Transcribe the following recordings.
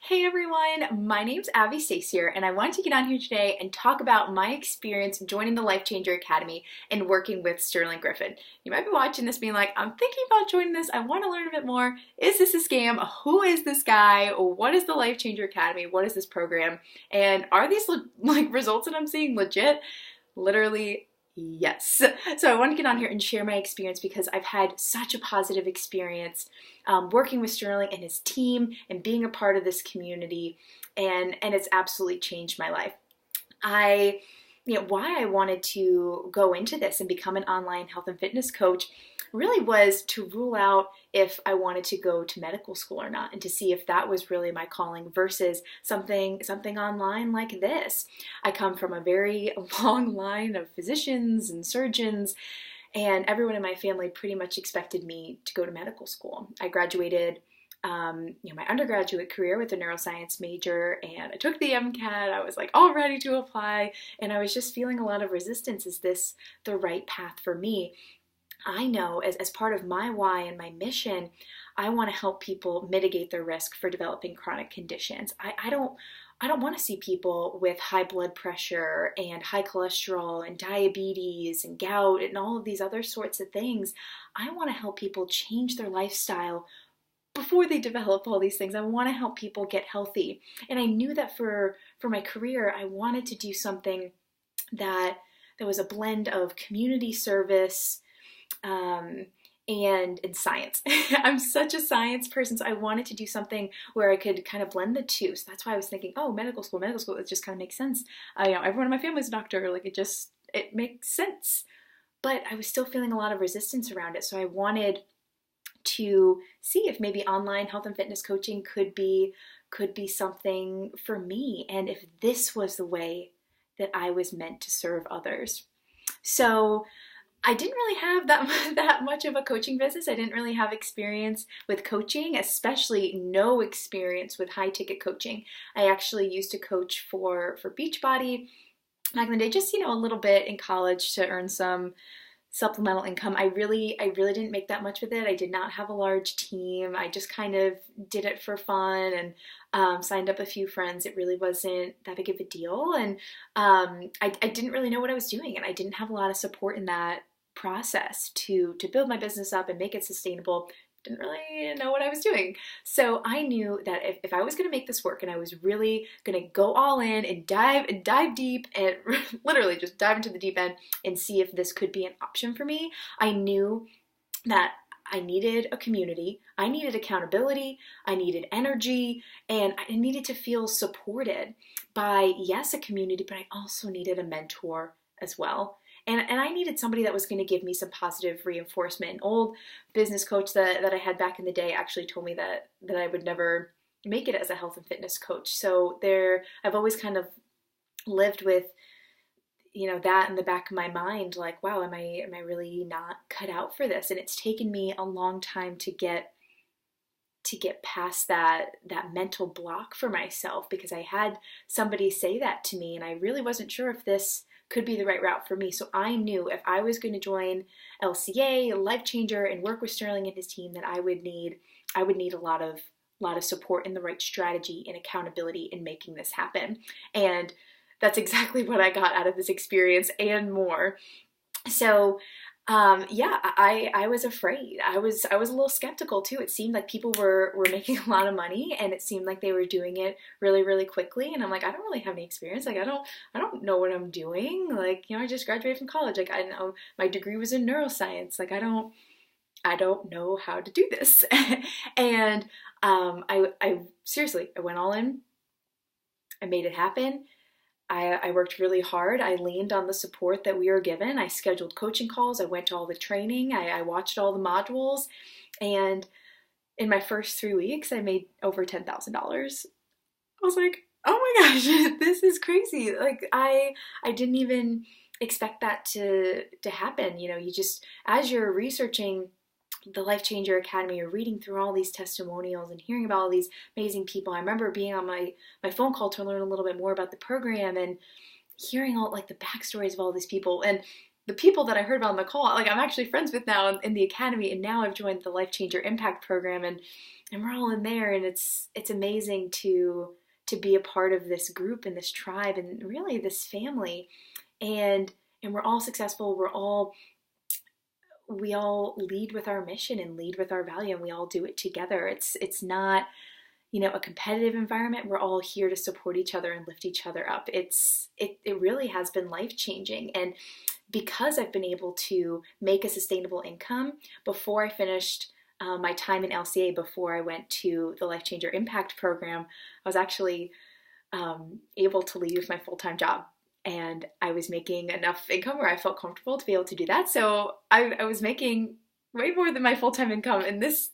Hey everyone, my name's Abby Stacey and I wanted to get on here today and talk about my experience joining the LifeChanger Academy and working with Sterling Griffin. You might be watching this being like, I'm thinking about joining this, I want to learn a bit more. Is this a scam? Who is this guy? What is the LifeChanger Academy? What is this program? And are these results that I'm seeing legit? Literally, yes. So I want to get on here and share my experience because I've had such a positive experience working with Sterling and his team and being a part of this community, and it's absolutely changed my life. Why I wanted to go into this and become an online health and fitness coach really was to rule out if I wanted to go to medical school or not, and to see if that was really my calling versus something online like this. I come from a very long line of physicians and surgeons, and everyone in my family pretty much expected me to go to medical school. I graduated my undergraduate career with a neuroscience major, and I took the MCAT. I was like all ready to apply, and I was just feeling a lot of resistance. Is this the right path for me? I know as part of my why and my mission, I want to help people mitigate their risk for developing chronic conditions. I don't want to see people with high blood pressure and high cholesterol and diabetes and gout and all of these other sorts of things. I want to help people change their lifestyle before they develop all these things. I want to help people get healthy. And I knew that for my career, I wanted to do something that was a blend of community service, and science. I'm such a science person, so I wanted to do something where I could kind of blend the two. So that's why I was thinking, oh, medical school, it just kind of makes sense. Everyone in my family's a doctor, it makes sense. But I was still feeling a lot of resistance around it, so I wanted to see if maybe online health and fitness coaching could be something for me, and if this was the way that I was meant to serve others. So I didn't really have that much of a coaching business. I didn't really have experience with coaching, especially no experience with high ticket coaching. I actually used to coach for Beachbody back in the day, just a little bit in college to earn some supplemental income. I really didn't make that much with it. I did not have a large team. I just kind of did it for fun and signed up a few friends. It really wasn't that big of a deal, and I didn't really know what I was doing, and I didn't have a lot of support in that process to build my business up and make it sustainable. Didn't really know what I was doing. So I knew that if I was going to make this work and I was really going to go all in and dive deep and literally just dive into the deep end and see if this could be an option for me, I knew that I needed a community, I needed accountability, I needed energy, and I needed to feel supported by, yes, a community, but I also needed a mentor as well. And I needed somebody that was going to give me some positive reinforcement. An old business coach that I had back in the day actually told me that I would never make it as a health and fitness coach. So I've always kind of lived with, that in the back of my mind, like, wow, am I really not cut out for this? And it's taken me a long time to get past that mental block for myself, because I had somebody say that to me and I really wasn't sure if this could be the right route for me. So I knew if I was going to join LCA, LifeChanger, and work with Sterling and his team, that I would need a lot of support and the right strategy and accountability in making this happen. And that's exactly what I got out of this experience and more. So I was afraid. I was a little skeptical too. It seemed like people were making a lot of money, and it seemed like they were doing it really, really quickly. And I'm like, I don't really have any experience. Like, I don't know what I'm doing. Like, I just graduated from college. Like, I know my degree was in neuroscience. Like, I don't know how to do this. And I seriously, I went all in. I made it happen. I worked really hard. I leaned on the support that we were given. I scheduled coaching calls. I went to all the training. I watched all the modules. And in my first 3 weeks, I made over $10,000. I was like, oh my gosh, this is crazy. Like, I didn't even expect that to happen. You just, as you're researching the LifeChanger Academy, you're reading through all these testimonials and hearing about all these amazing people. I remember being on my phone call to learn a little bit more about the program and hearing all like the backstories of all these people. And the people that I heard about on the call, like I'm actually friends with now in the academy, and now I've joined the LifeChanger Impact program, and we're all in there, and it's amazing to be a part of this group and this tribe and really this family, and we're all successful. We all lead with our mission and lead with our value, and we all do it together. It's not, a competitive environment. We're all here to support each other and lift each other up. It really has been life-changing. And because I've been able to make a sustainable income before I finished my time in LCA, before I went to the LifeChanger Impact program, I was actually able to leave my full-time job. And I was making enough income where I felt comfortable to be able to do that. So I was making way more than my full-time income, and this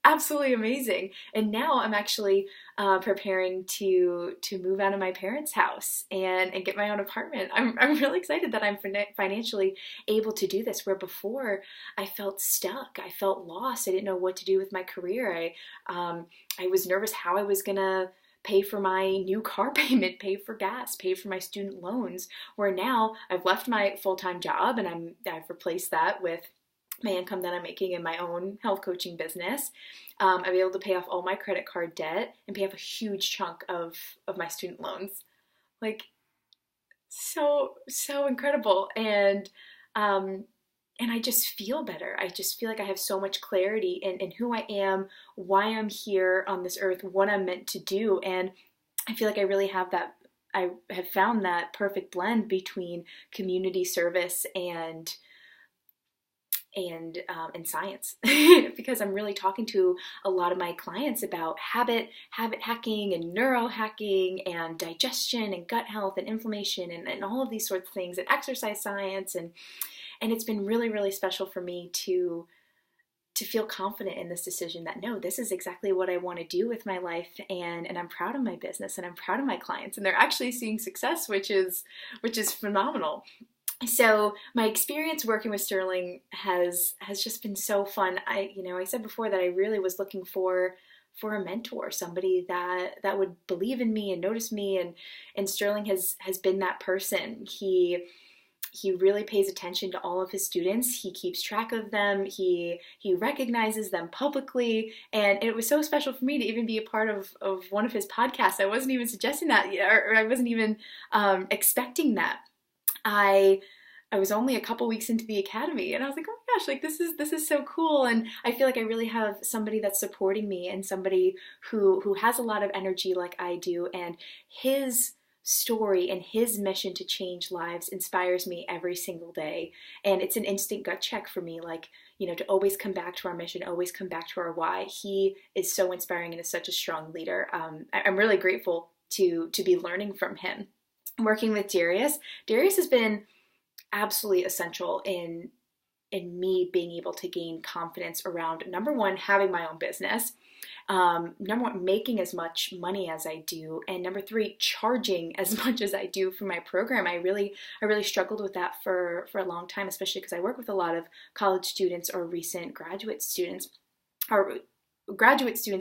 absolutely amazing. And now I'm actually preparing to move out of my parents' house and get my own apartment. I'm really excited that I'm financially able to do this, where before I felt stuck. I felt lost. I didn't know what to do with my career. I was nervous how I was gonna pay for my new car payment, pay for gas, pay for my student loans, where now I've left my full-time job and I've replaced that with my income that I'm making in my own health coaching business. I've been able to pay off all my credit card debt and pay off a huge chunk of my student loans. Like, so incredible. And I just feel better. I just feel like I have so much clarity in who I am, why I'm here on this earth, what I'm meant to do. And I feel like I really have that. I have found that perfect blend between community service and science, because I'm really talking to a lot of my clients about habit hacking and neurohacking and digestion and gut health and inflammation and all of these sorts of things, and exercise science, and it's been really, really special for me to feel confident in this decision that no, this is exactly what I want to do with my life, and I'm proud of my business, and I'm proud of my clients, and they're actually seeing success, which is phenomenal. So my experience working with Sterling has just been so fun. I said before that I really was looking for a mentor, somebody that would believe in me and notice me, and Sterling has been that person. He really pays attention to all of his students. He keeps track of them. He recognizes them publicly. And it was so special for me to even be a part of one of his podcasts. I wasn't even suggesting that yet, or I wasn't even expecting that. I was only a couple weeks into the academy, and I was like, oh my gosh, like this is so cool. And I feel like I really have somebody that's supporting me, and somebody who has a lot of energy like I do, and his story and his mission to change lives inspires me every single day. And it's an instant gut check for me, like, to always come back to our mission, always come back to our why. He is so inspiring and is such a strong leader. I'm really grateful to be learning from him. Working with Darius has been absolutely essential in me being able to gain confidence around, number one, having my own business, number one, making as much money as I do, and number three, charging as much as I do for my program. I really struggled with that for a long time, especially because I work with a lot of college students or recent graduate students,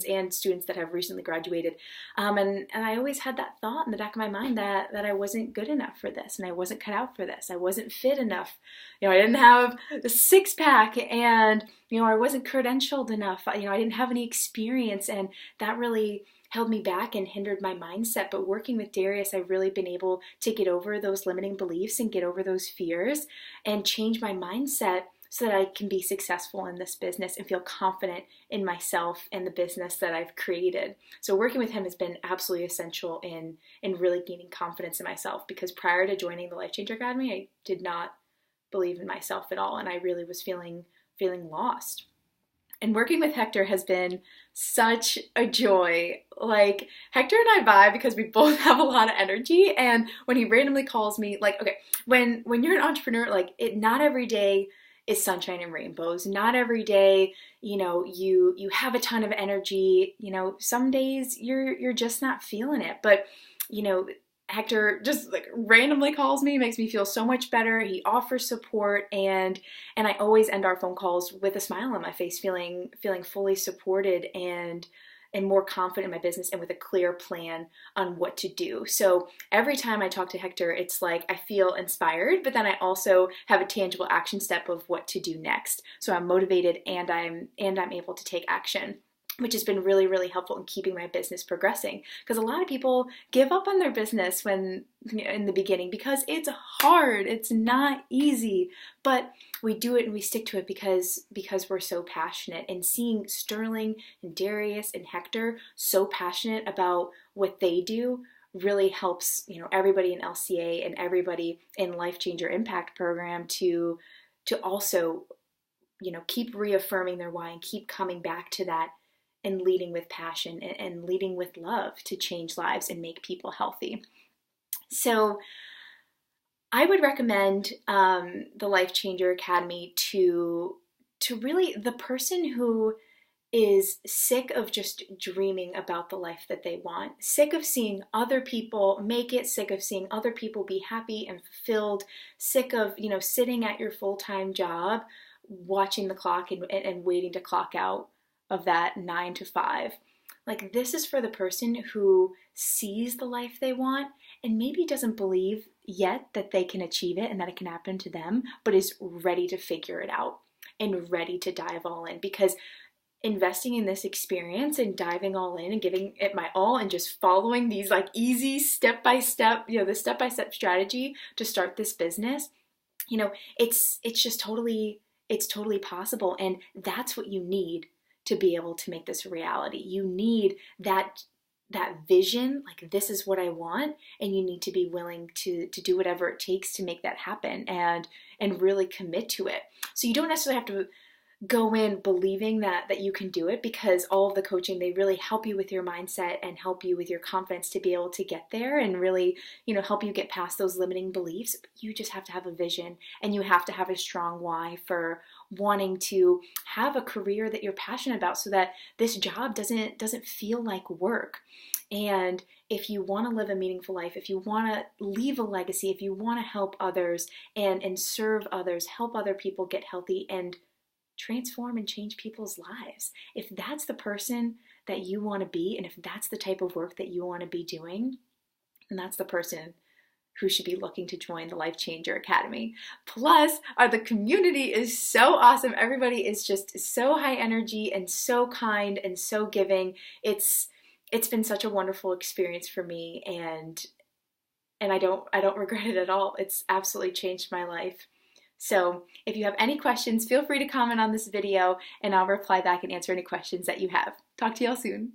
and students that have recently graduated. And I always had that thought in the back of my mind that I wasn't good enough for this, and I wasn't cut out for this. I wasn't fit enough. I didn't have the six pack, and I wasn't credentialed enough. I didn't have any experience, and that really held me back and hindered my mindset. But working with Darius, I've really been able to get over those limiting beliefs and get over those fears and change my mindset so that I can be successful in this business and feel confident in myself and the business that I've created. So working with him has been absolutely essential in really gaining confidence in myself, because prior to joining the LifeChanger Academy, I did not believe in myself at all, and I really was feeling lost. And working with Hector has been such a joy. Like, Hector and I vibe because we both have a lot of energy, and when he randomly calls me, like, okay, when you're an entrepreneur, like, not every day is sunshine and rainbows. Not every day, you have a ton of energy. Some days you're just not feeling it. But, Hector just like randomly calls me, makes me feel so much better. He offers support, and I always end our phone calls with a smile on my face, feeling fully supported and and more confident in my business and with a clear plan on what to do. So every time I talk to Hector, it's like I feel inspired, but then I also have a tangible action step of what to do next. So I'm motivated and I'm able to take action, which has been really, really helpful in keeping my business progressing. Because a lot of people give up on their business when in the beginning because it's hard, it's not easy, but we do it and we stick to it because we're so passionate. And seeing Sterling and Darius and Hector so passionate about what they do really helps, everybody in LCA and everybody in LifeChanger Impact Program to also, keep reaffirming their why and keep coming back to that and leading with passion and leading with love to change lives and make people healthy. So I would recommend the LifeChanger Academy to really the person who is sick of just dreaming about the life that they want, sick of seeing other people make it, sick of seeing other people be happy and fulfilled, sick of, sitting at your full-time job, watching the clock and waiting to clock out of that 9 to 5. Like, this is for the person who sees the life they want and maybe doesn't believe yet that they can achieve it and that it can happen to them, but is ready to figure it out and ready to dive all in. Because investing in this experience and diving all in and giving it my all and just following these like easy step-by-step, the step-by-step strategy to start this business, it's just totally possible. And that's what you need to be able to make this a reality. You need that vision, like, this is what I want, and you need to be willing to do whatever it takes to make that happen and really commit to it. So you don't necessarily have to go in believing that you can do it, because all of the coaching, they really help you with your mindset and help you with your confidence to be able to get there and really, help you get past those limiting beliefs. You just have to have a vision, and you have to have a strong why for wanting to have a career that you're passionate about, so that this job doesn't feel like work. And if you want to live a meaningful life, if you want to leave a legacy, if you want to help others and serve others, help other people get healthy and transform and change people's lives. If that's the person that you want to be, and if that's the type of work that you want to be doing, then that's the person who should be looking to join the LifeChanger Academy. Plus, the community is so awesome. Everybody is just so high energy and so kind and so giving. It's been such a wonderful experience for me, and I don't regret it at all. It's absolutely changed my life. So if you have any questions, feel free to comment on this video and I'll reply back and answer any questions that you have. Talk to y'all soon.